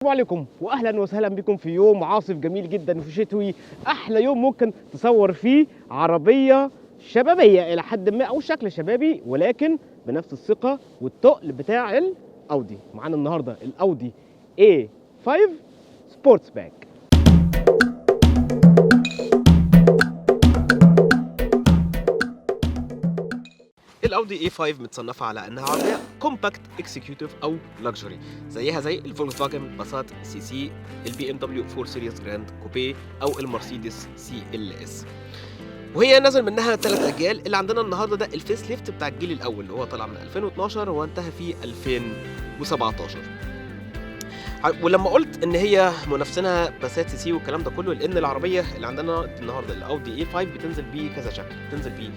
السلام عليكم واهلا وسهلا بكم في يوم عاصف جميل جدا وفي شتوي. احلى يوم ممكن تصور فيه عربيه شبابيه الى حد ما او شكل شبابي، ولكن بنفس الثقه والتقل بتاع الاودي. معانا النهارده الاودي A5 سبورتس باك. الاودي A5 متصنفه على انها عربيه كومباكت اكسكيوتيف او لكجري، زيها زي الفولكس فاجن باسات سي سي، البي ام دبليو 4 سيريس جراند كوبي او المرسيدس سي ال اس. وهي نزل منها 3 اجيال. اللي عندنا النهارده ده الفيس ليفت بتاع الجيل الاول اللي هو طلع من 2012 وانتهى في 2017. ولما قلت ان هي منافسينها باسات سي سي والكلام ده كله، لان العربيه اللي عندنا النهارده الاودي A5 بتنزل بيه كذا شكل. بتنزل بيه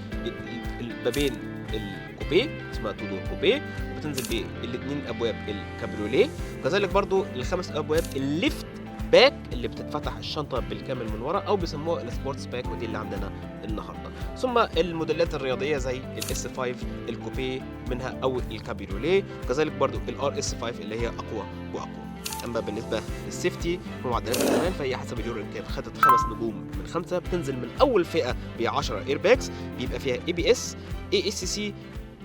البابين الكوبيه اسمها تو دور كوبيه، وبتنزل بيه الاثنين ابواب الكابريوليه، وكذلك برضو الخمس ابواب الليفت باك اللي بتتفتح الشنطه بالكامل من ورا او بيسموها السبورتس باك، ودي اللي عندنا النهارده. ثم الموديلات الرياضيه زي الاس 5 الكوبيه منها او الكابريوليه، وكذلك برضو الار اس 5 اللي هي اقوى واقوى. اما بالنسبه للسيفتي ومعدلات الامان فهي حسب اليورو ان كانت خدت 5 نجوم من 5. بتنزل من اول فئه ب 10 اير باكس، بيبقى فيها اي بي اس، اي اس سي،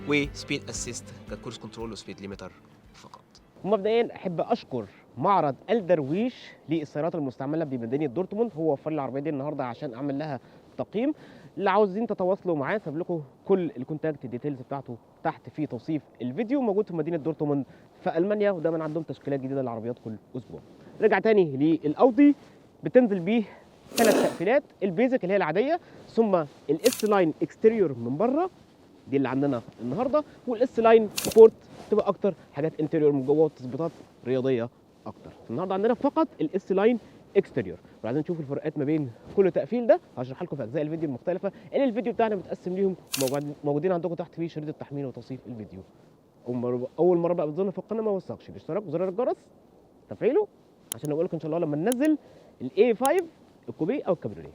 وسبيد اسيست ككروز كنترول وسبيد ليميتر فقط. ومبدئيا احب اشكر معرض الدرويش للسيارات المستعمله بمدينه دورتموند، هو وفر لي العربيه دي النهارده عشان اعمل لها تقييم. اللي عاوزين تتواصلوا معاه ساب لكم كل الكونتاكت ديتيلز بتاعته تحت في توصيف الفيديو. موجود في مدينه دورتموند في المانيا، ودايما عندهم تشكيلات جديده للعربيات كل اسبوع. رجع تاني للاودي، بتنزل بيه 3 تقفيلات: البيزك اللي هي العاديه، ثم الاس لاين اكستيريور من بره دي اللي عندنا النهارده، والاس لاين سبورت تبقى اكتر حاجات انتيريور من جوه وتظبيطات رياضيه اكتر. النهارده عندنا فقط الاس لاين اكستيريور. وعايزين نشوف الفروقات ما بين كل تقفيل ده هشرح لكم في اجزاء الفيديو المختلفه اللي الفيديو بتاعنا متقسم ليهم، موجودين عندكم تحت في شريط التحميل وتوصيف الفيديو. اول مره بقى بتظن في القناه ما وثقش الاشتراك وزرار الجرس تفعيله عشان اقول لكم ان شاء الله لما ننزل الاي 5 الكوبيه او الكابريوليه.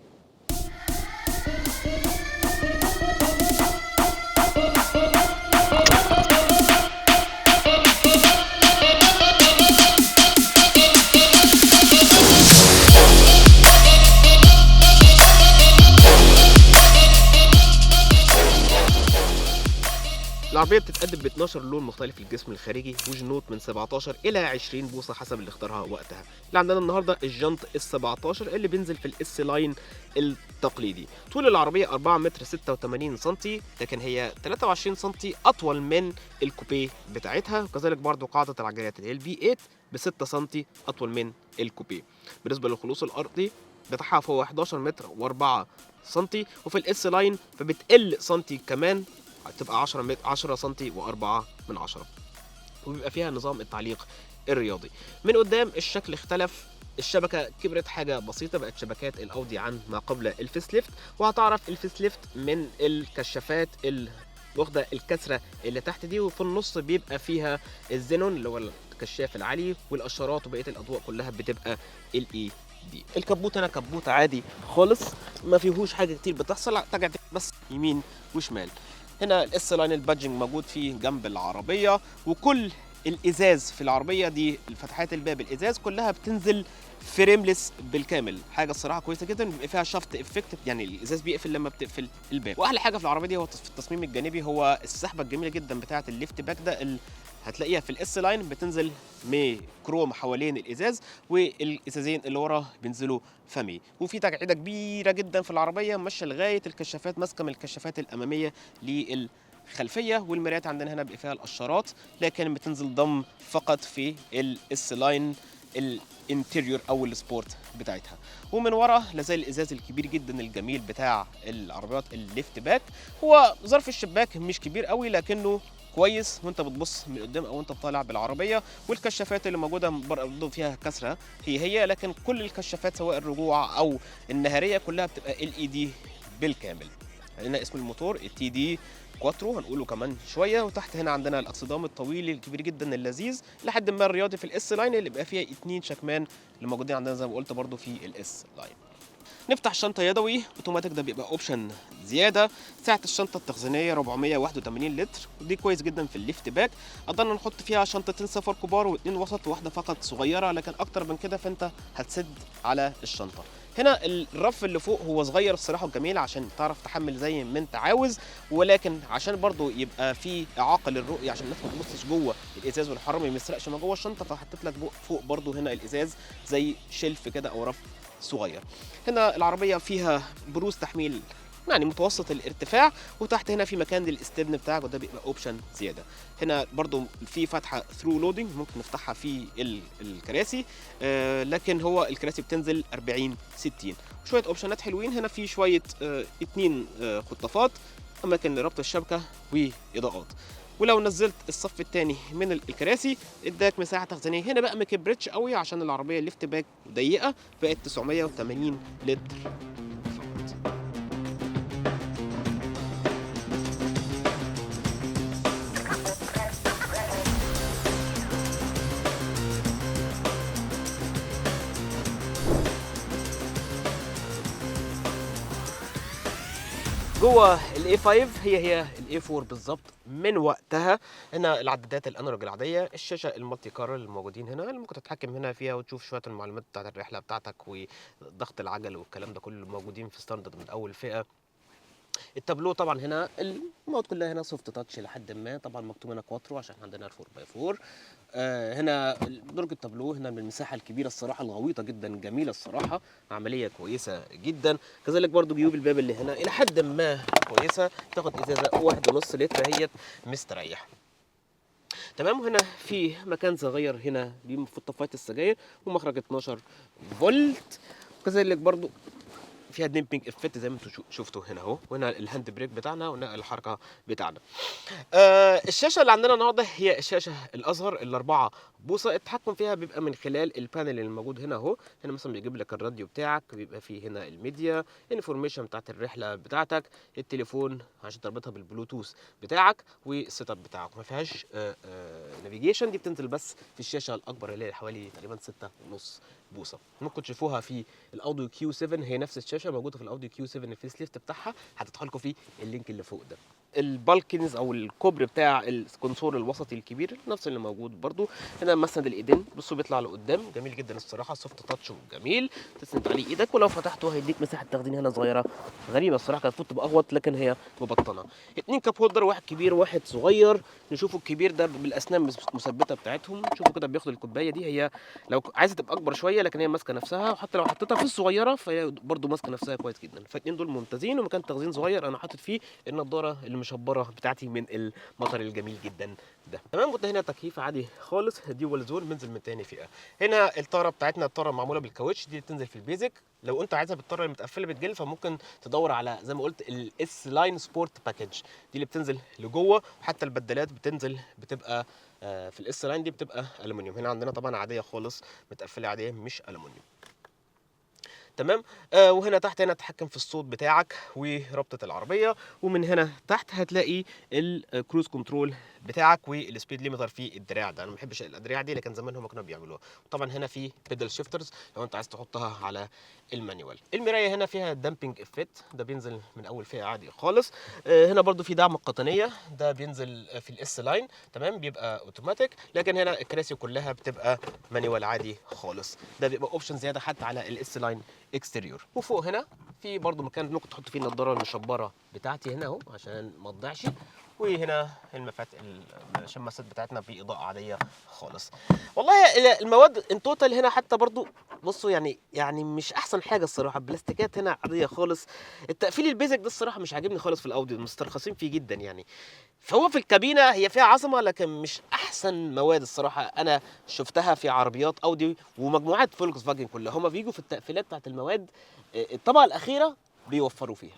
العربية بتتقدم ب 12 لون مختلف للجسم الخارجي، وجنوط من 17 إلى 20 بوصة حسب اللي اختارها وقتها. اللي عندنا النهارده الجنط اس 17 اللي بينزل في الاس لاين التقليدي. طول العربية 4 متر 86 سم، لكن هي 23 سم أطول من الكوبيه بتاعتها، وكذلك برضو قاعدة العجلات اللي هي البي 8 ب 6 سم أطول من الكوبيه. بالنسبة للخلوص الأرضي بتاعها فهو 11 متر و4 سم، وفي الاس لاين فبتقل سنتي كمان، هتبقى 10 سم و4 من 10. وبيبقى فيها نظام التعليق الرياضي. من قدام الشكل اختلف، الشبكه كبرت حاجه بسيطه، بقت شبكات الاودي عن ما قبل الفيس ليفت. وهتعرف الفيس ليفت من الكشافات واخده الكسره اللي تحت دي، وفي النص بيبقى فيها الزينون اللي هو الكشاف العالي، والاشارات وبقيه الاضواء كلها بتبقى الاي دي. الكبوت هنا كبوت عادي خالص، ما فيهوش حاجه كتير بتحصل، تجعد بس يمين وشمال. هنا الاس لاين البادجنج موجود فيه جنب العربيه، وكل الازاز في العربيه دي الفتحات الباب الازاز كلها بتنزل فريمليس بالكامل. حاجه الصراحه كويسه جدا، بيبقى فيها شفط افكت، يعني الازاز بيقفل لما بتقفل الباب. واحلى حاجه في العربيه دي هو في التصميم الجانبي، هو السحبه الجميله جدا بتاعه الليفت باك ده هتلاقيها في الاس لاين بتنزل كروم حوالين الازاز، والازازين اللي ورا بينزلوا فمي. وفي تجعيده كبيره جدا في العربيه ماشيه لغايه الكشافات، ماسكه من الكشافات الاماميه للخلفيه. والمرايات عندنا هنا بيبقى فيها الاشارات، لكن بتنزل ضم فقط في الاس لاين الانتيريور او السبورت بتاعتها. ومن ورا لازال الازاز الكبير جدا الجميل بتاع العربيات الليفت باك. هو ظرف الشباك مش كبير قوي لكنه كويس وانت بتبص من قدام او انت بطالع بالعربيه. والكشافات اللي موجوده برضه فيها كسره هي، لكن كل الكشافات سواء الرجوع او النهاريه كلها بتبقى ال اي دي بالكامل. هنا اسم الموتور التي دي كواترو هنقوله كمان شويه. وتحت هنا عندنا الاكسدام الطويل الكبير جدا اللذيذ لحد ما الرياضي في الاس لاين اللي بيبقى فيها 2 شكمان اللي موجودين عندنا زي ما قلت برضه في الاس لاين. نفتح الشنطه يدوي اوتوماتيك، ده بيبقى اوبشن زياده. سعه الشنطه التخزينيه 481 لتر، ودي كويس جدا في الليفت باك. قدرنا نحط فيها شنطتين سفر كبار واثنين وسط وواحده فقط صغيره، لكن اكتر من كده فانت هتسد على الشنطه. هنا الرف اللي فوق هو صغير الصراحه وجميل عشان تعرف تحمل زي ما انت عاوز، ولكن عشان برضو يبقى في اعاقه للرؤيه عشان الناس ما تبصش جوه الازاز والحرامي ما يسرقش ما جوه الشنطه، فحطيت لك فوق برضو هنا الازاز زي شلف كده او رف صغير. هنا العربيه فيها بروز تحميل يعني متوسط الارتفاع، وتحت هنا في مكان للاستبن بتاعك وده بيبقى اوبشن زياده. هنا برضو في فتحه ثرو لودنج ممكن نفتحها في الكراسي، لكن هو الكراسي بتنزل 40 60. شويه اوبشنات حلوين. هنا في شويه 2 خطافات، اماكن لربط الشبكه واضاءات. ولو نزلت الصف الثاني من الكراسي اداك مساحه تخزينيه. هنا بقى ما كبرتش قوي عشان العربيه الليفت باك ضيقه، بقت 980 لتر. جوه الاي 5 هي الاي 4 بالظبط من وقتها. هنا العدادات الانالوج العاديه، الشاشه المالتي كار الموجودين هنا اللي ممكن تتحكم هنا فيها وتشوف شويه المعلومات بتاعت الرحله بتاعتك وضغط العجل والكلام ده كله موجودين في ستاندرد من اول فئه. التابلو طبعا هنا المواد كلها هنا سوفت تاتش لحد ما، طبعا مكتوب هنا كواترو عشان عندنا 4 باي 4. هنا درج التابلو هنا من المساحه الكبيره الصراحه الغويطه جدا جميله الصراحه، عمليه كويسه جدا. كذلك برضو جيوب الباب اللي هنا الى حد ما كويسه، تاخد ازازه 1.5 لتر هي مستريح. تمام. هنا في مكان صغير هنا دي في طفايه السجاير ومخرج 12 فولت. كذلك برضو فيها ديمبنج افكت زي ما انتم شفتوا هنا اهو، وهنا الهاند بريك بتاعنا وهنا الحركه بتاعنا. الشاشه اللي عندنا النهارده هي الشاشه الاصغر ال4 بوصه، التحكم فيها بيبقى من خلال البانل الموجود هنا اهو. هنا مثلا بيجيب لك الراديو بتاعك، بيبقى فيه هنا الميديا انفورميشن بتاعت الرحله بتاعتك، التليفون عشان تربطها بالبلوتوث بتاعك، والسيت اب بتاعك. ما فيهاش نافيجيشن، دي بتنزل بس في الشاشه الاكبر اللي هي حوالي تقريبا 6.5 بوصه. ممكن تشوفوها في الاوديو كيو 7، هي نفس الشاشه موجوده في الاوديو كيو 7 الفيس ليفت بتاعها، هتدخل لكم في اللينك اللي فوق ده. البالكنز او الكوبري بتاع الكونسول الوسطي الكبير نفس اللي موجود برضو. هنا مسند الايدين بصوا بيطلع لقدام جميل جدا الصراحه، سوفت تاتش وجميل، تسند عليه ايدك، ولو فتحته هيديك مساحه تخزين هنا صغيره غريبه الصراحه، كانت المفروض تبقى اغوط لكن هي مبطنه. 2 كاب هولدر، واحد كبير وواحد صغير. نشوفوا الكبير ده بالاسنان المثبته بتاعتهم، شوفوا كده بياخد الكوبايه دي، هي لو عايزه تبقى اكبر شويه لكن هي ماسكه نفسها، وحتى لو حطيتها في الصغيره فهي برضو ماسكه نفسها كويس جدا. فالاثنين دول ممتازين، ومكان تخزين صغير انا حاطط فيه النضاره المشبره بتاعتي من المطر الجميل جدا ده. تمام. كنت هنا تكييف عادي خالص ديوال زون، بنزل من تاني فئه. هنا الطاره بتاعتنا الطاره معموله بالكاوتش، دي بتنزل في البيزك. لو انت عايزها بالطاره المتقفله بالجلد فممكن تدور على زي ما قلت الاس لاين سبورت باكج، دي اللي بتنزل لجوه، وحتى البدلات بتنزل بتبقى في الاس لاين دي بتبقى الومنيوم. هنا عندنا طبعا عاديه خالص متقفله عاديه مش الومنيوم. تمام. وهنا تحت هنا تتحكم في الصوت بتاعك وربطه العربيه، ومن هنا تحت هتلاقي الكروز كنترول بتاعك والسبيد ليميتر في الدراع ده. انا ما بحبش الادراع دي لكن زمان هم كانوا بيعملوها. وطبعا هنا في بيدل شيفترز لو انت عايز تحطها على المانيوال. المرايه هنا فيها دامبنج افكت، ده بينزل من اول فئه عادي خالص. هنا برده في دعم القطنيه، ده بينزل في الاس لاين تمام بيبقى اوتوماتيك، لكن هنا الكراسي كلها بتبقى مانيوال عادي خالص. ده بيبقى اوبشن زياده حتى على الاس لاين اكستيريور. وفوق هنا في برده مكان ممكن تحط فيه النضاره المشبره بتاعتي هنا اهو عشان ما تضيعش. وهنا الشماسات بتاعتنا باضاءه عاديه خالص. والله المواد ان توتال هنا حتى برضو بصوا يعني مش احسن حاجه الصراحه، البلاستيكات هنا عاديه خالص. التقفيل البيزك ده الصراحه مش عاجبني خالص في الاوديو، مسترخصين فيه جدا يعني. فهو في الكابينه هي فيها عظمه لكن مش احسن مواد الصراحه انا شفتها في عربيات اودي ومجموعات فولكس فاجن كلها، هما بيجوا في التقفيلات بتاعت المواد الطبقه الاخيره بيوفروا فيها.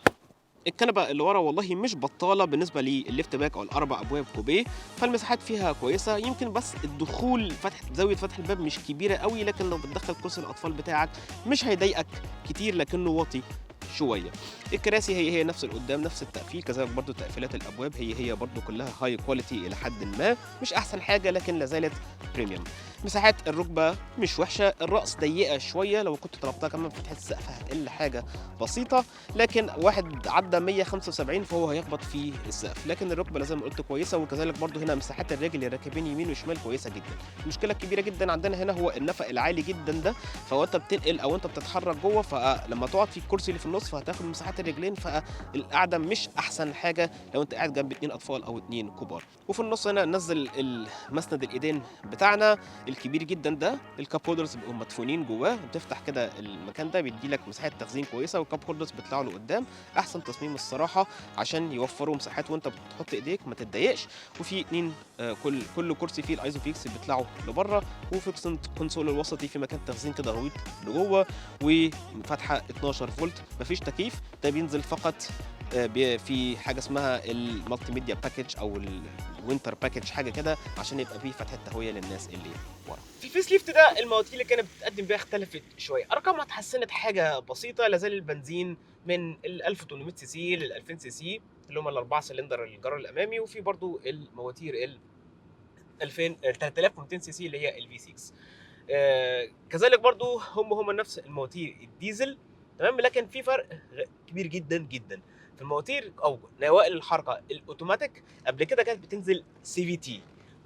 الكنبه اللي ورا والله مش بطاله بالنسبه للليفت باك او الاربع ابواب كوبيه، فالمساحات فيها كويسه. يمكن بس الدخول زاويه فتح الباب مش كبيره قوي، لكن لو بتدخل كرسي الاطفال بتاعك مش هيضايقك كتير لكنه واطي شويه. الكراسي هي نفس القدام، نفس التقفيل، كذلك برضو تقفيلات الابواب هي برضو كلها هاي كواليتي الى حد ما، مش احسن حاجه لكن لازالت بريميوم. مساحات الركبه مش وحشه، الراس ضيقه شويه، لو كنت طلبتها كمان فتحه السقف هتقل حاجه بسيطه، لكن واحد عدى 175 فهو هيخبط في السقف، لكن الركبه زي ما قلت كويسه. وكذلك برضو هنا مساحات الرجل الراكبين يمين وشمال كويسه جدا. المشكله الكبيره جدا عندنا هنا هو النفق العالي جدا ده، فهو انت بتنقل او انت بتتحرك جوه، فلما تقعد في الكرسي اللي في النص فهتاخد مساحات الرجلين، فالقعده مش احسن حاجه لو انت قاعد جنب 2 اطفال او 2 كبار. وفي النص هنا نزل المسند الايدين بتاعنا الكبير جدا ده، الكاب هولدرز بيبقوا مدفونين جواه، بتفتح كده المكان ده بيدي لك مساحه تخزين كويسه، والكاب هولدرز بيطلعوا لقدام. احسن تصميم الصراحه عشان يوفروا مساحات وانت بتحط ايديك ما تتضايقش. وفي 2 كل كرسي فيه الايزوفيكس بيطلعوا لبره، وفي الكونسول الوسطي في مكان تخزين كده غويط لجوه، وفتحه 12 فولت. مفيش تكييف، ده بينزل فقط في حاجه اسمها المالتي ميديا باكج او الوينتر باكج حاجه كده، عشان يبقى فيه فتحه تهويه للناس اللي ورا. في الفيس ليفت ده المواتير اللي كانت بتتقدم بيها اختلفت شويه، ارقامها اتحسنت حاجه بسيطه، لازال البنزين من ال 1800 سي سي لل 2000 سي سي اللي هم الاربعه سلندر الجرار الامامي، وفي برضو المواتير ال 3200 سي سي اللي هي الفي 6. كذلك برضو هم نفس المواتير الديزل، تمام، لكن في فرق كبير جدا جدا في المواتير او نوائل الحركه الاوتوماتيك. قبل كده كانت بتنزل سي في تي،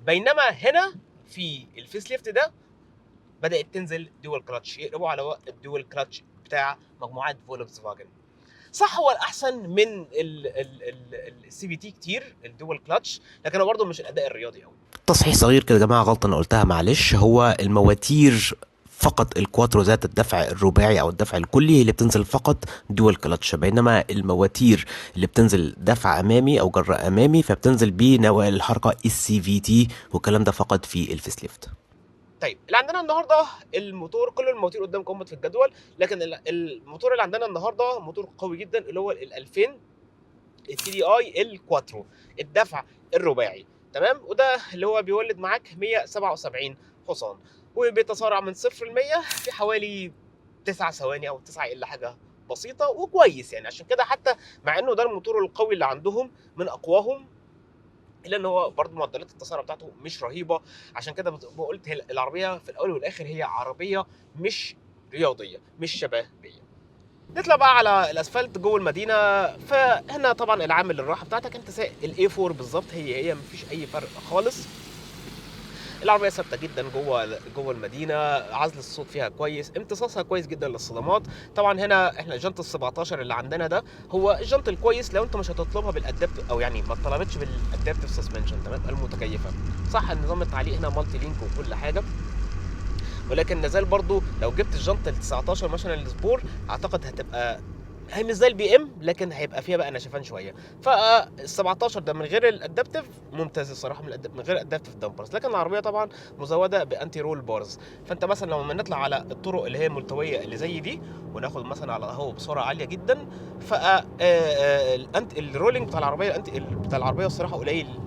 بينما هنا في الفيس ليفت ده بدات تنزل دول كلاتش، يقربوا على الدول كلاتش بتاع مجموعات فولكس فاجن. صح هو الاحسن من السي في تي كتير الدول كلاتش، لكن هو برضه مش الاداء الرياضي قوي. تصحيح صغير كده يا جماعه، غلطه انا قلتها معلش. هو المواتير فقط الكواترو ذات الدفع الرباعي او الدفع الكلي هي اللي بتنزل فقط دول كلاتش، بينما المواتير اللي بتنزل دفع امامي او جر امامي فبتنزل بنوائل الحركه السي في تي، والكلام ده فقط في الفيس ليفت. طيب اللي عندنا النهارده الموتور، كل المواتير قدامكم في الجدول، لكن الموتور اللي عندنا النهارده موتور قوي جدا اللي هو ال 2000 التي دي اي الكواترو الدفع الرباعي، تمام، وده اللي هو بيولد معاك 177 حصان، وبيتسارع من 0 ل 100 في حوالي 9 ثواني او 9 الا حاجه بسيطه، وكويس يعني. عشان كده حتى مع انه ده الموتور القوي اللي عندهم من اقواهم، الا ان هو برضه معدلات التسارع بتاعته مش رهيبه. عشان كده قلت العربيه في الاول والاخر هي عربيه مش رياضيه، مش شبابيه. نطلع بقى على الاسفلت جوه المدينه، فهنا طبعا العامل الراحه بتاعتك انت سايق الاي 4 بالظبط، هي مفيش اي فرق خالص. العربيه ثابته جدا جوه المدينه، عزل الصوت فيها كويس، امتصاصها كويس جدا للصدمات. طبعا هنا احنا الجنط ال 17 اللي عندنا ده هو الجنط الكويس لو انت مش هتطلبها بالادابتيف، او يعني ما اتطلبتش بالادابتيف سسبنشن، تمام، المتكيفه. صح النظام التعليق هنا مالتي لينك وكل حاجه، ولكن نزال برضو لو جبت الجنطه ال 19 مثلا السبور اعتقد هي مش زي البي ام، لكن هيبقى فيها بقى نشفان شويه. فال 17 ده من غير الادابتيف ممتاز الصراحه، من غير الادابتيف دامبرز، لكن العربيه طبعا مزوده بانتي رول بارز. فانت مثلا لما نطلع على الطرق اللي هي ملتويه اللي زي دي، وناخد مثلا على اهو بسرعه عاليه جدا، ف الرولينج بتاع العربيه الصراحه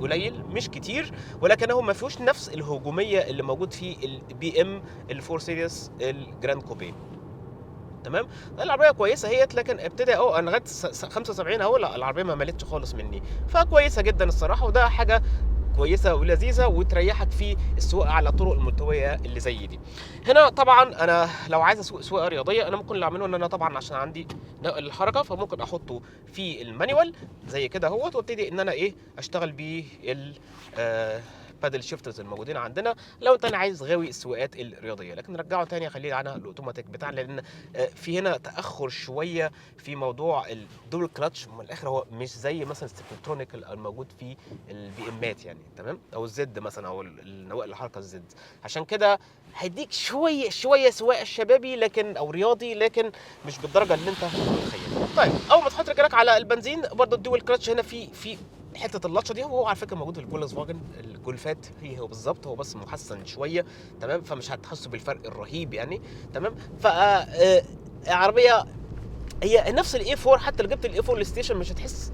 قليل مش كتير، ولكنه ما فيهوش نفس الهجوميه اللي موجود في البي ام ال4 سيريس الجراند كوبي، تمام. العربيه كويسه اهيت، لكن ابتدى انا لغايه 75 اهو، لا العربيه ما ملتش خالص مني، فكويسه جدا الصراحه، وده حاجه كويسه ولذيذه وتريحك في السواقه على الطرق الملتويه اللي زي دي. هنا طبعا انا لو عايز اسوق سواقه رياضيه، انا ممكن اللي اعمله ان انا طبعا عشان عندي نقل الحركه فممكن احطه في المانيوال زي كده اهوت، وابتدي ان انا اشتغل بيه بادل شيفترز الموجودين عندنا لو انت عايز غاوي السواقات الرياضيه. لكن نرجعه تاني خليه عنها الاوتوماتيك بتاعنا، لان في هنا تاخر شويه في موضوع الدول كلاتش. من الاخر هو مش زي مثلا السبكترونيك الموجود في البي امات يعني، تمام، او الزد مثلا، او النوائل الحركه الزد. عشان كده هيديك شويه سواقه شبابي لكن او رياضي، لكن مش بالدرجه اللي انت متخيلها. طيب اول ما تحط رجلك على البنزين برضه الدول كلاتش هنا في حته اللطشه دي، وهو على فكره موجود في الفولكس فاجن الجولفات، هو بالظبط، هو بس محسن شويه، تمام، فمش هتحسوا بالفرق الرهيب يعني، تمام. عربيه هي نفس الاي 4، حتى لو جبت الاي 4 الستيشن مش هتحس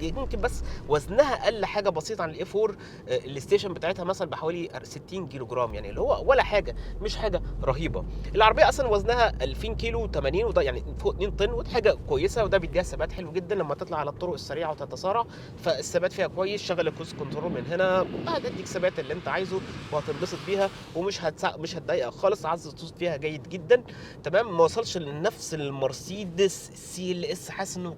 ممكن بس وزنها قل حاجه بسيطه عن الاي 4. الستيشن بتاعتها مثلا بحوالي 60 كيلو جرام، يعني اللي هو ولا حاجه، مش حاجه رهيبه. العربيه اصلا وزنها 2000 كيلو 80، وده يعني فوق 2 طن، ودي حاجه كويسه، وده بيديها ثبات حلو جدا لما تطلع على الطرق السريعه وتتسارع. فالثبات فيها كويس. شغل الكروز كنترول من هنا هتديك ثبات اللي انت عايزه وهتنبسط بيها، ومش مش هتضايقك خالص. عزل الصوت فيها جيد جدا تمام. ما وصلش لنفس المرسيدس سي ال اس، حاسس انه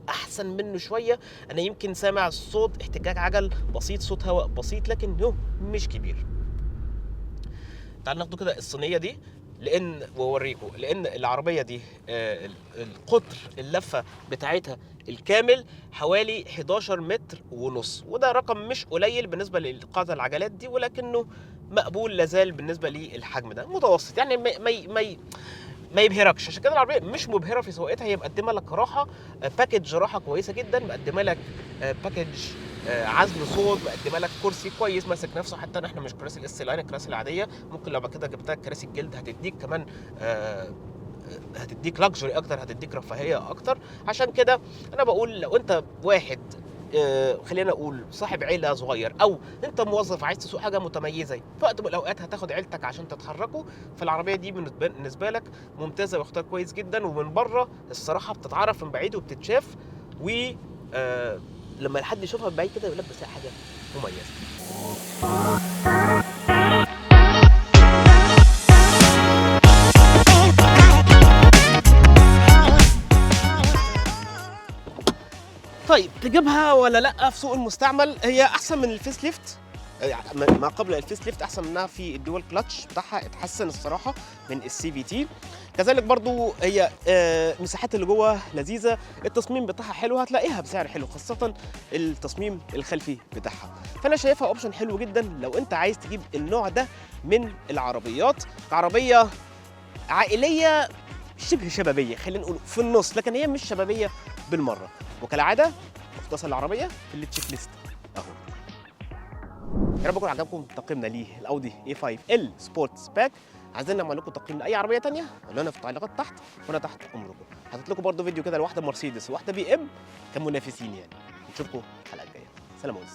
احسن منه شويه. انا يمكن سامع صوت احتكاك عجل بسيط، صوت هواء بسيط، لكن هو مش كبير. تعال ناخدوا كده الصينيه دي واوريكم، لان العربيه دي القطر اللفه بتاعتها الكامل حوالي 11 متر ونص، وده رقم مش قليل بالنسبه لقاعده العجلات دي، ولكنه مقبول لازال بالنسبه للحجم ده، متوسط يعني ما يبهركش. عشان كده العربيه مش مبهره في سواقتها، هي مقدمه لك راحه، باكج راحه كويسه جدا، مقدمه لك باكج عزل صوت، مقدمه لك كرسي كويس ماسك نفسه. حتى احنا مش كراسي الاس لاين، الكراسي العاديه ممكن لو بعد كده جبتها كراسي الجلد هتديك كمان هتديك لاكجري اكتر، هتديك رفاهيه اكتر. عشان كده انا بقول لو انت واحد خلينا اقول صاحب عيله صغير، او انت موظف عايز تسوق حاجه متميزه، في وقت من الاوقات هتاخد عيلتك عشان تتحركوا، فالعربيه دي بالنسبه لك ممتازه واختيار كويس جدا. ومن بره الصراحه بتتعرف من بعيد وبتتشاف، و لما حد يشوفها من بعيد كده يقول لك بس هي حاجه مميزه. طيب تجيبها ولا لا في سوق المستعمل؟ هي احسن من الفيس ليفت، ما قبل الفيس ليفت احسن منها في الدول كلاتش بتاعها، اتحسن الصراحه من السي في تي. كذلك برضو هي المساحات اللي جوه لذيذه، التصميم بتاعها حلو، هتلاقيها بسعر حلو، خاصه التصميم الخلفي بتاعها. فانا شايفها اوبشن حلو جدا لو انت عايز تجيب النوع ده من العربيات، عربيه عائليه شبه شبابيه، خلينا نقول في النص، لكن هي مش شبابيه بالمره. وكالعاده مختصر العربيه في التشيك ليست اهو. يا رب يكون عجبكم تقييمنا للاودي A5L سبورتس باك. عايزين نعمل لكم تقييم لاي عربيه ثانيه قولوا لنا في التعليقات تحت، وانا تحت امركم. حاطط لكم برضه فيديو كده لواحده مرسيدس وواحده بي ام كمنافسين يعني. نشوفكم الحلقه الجايه. سلام عليكم.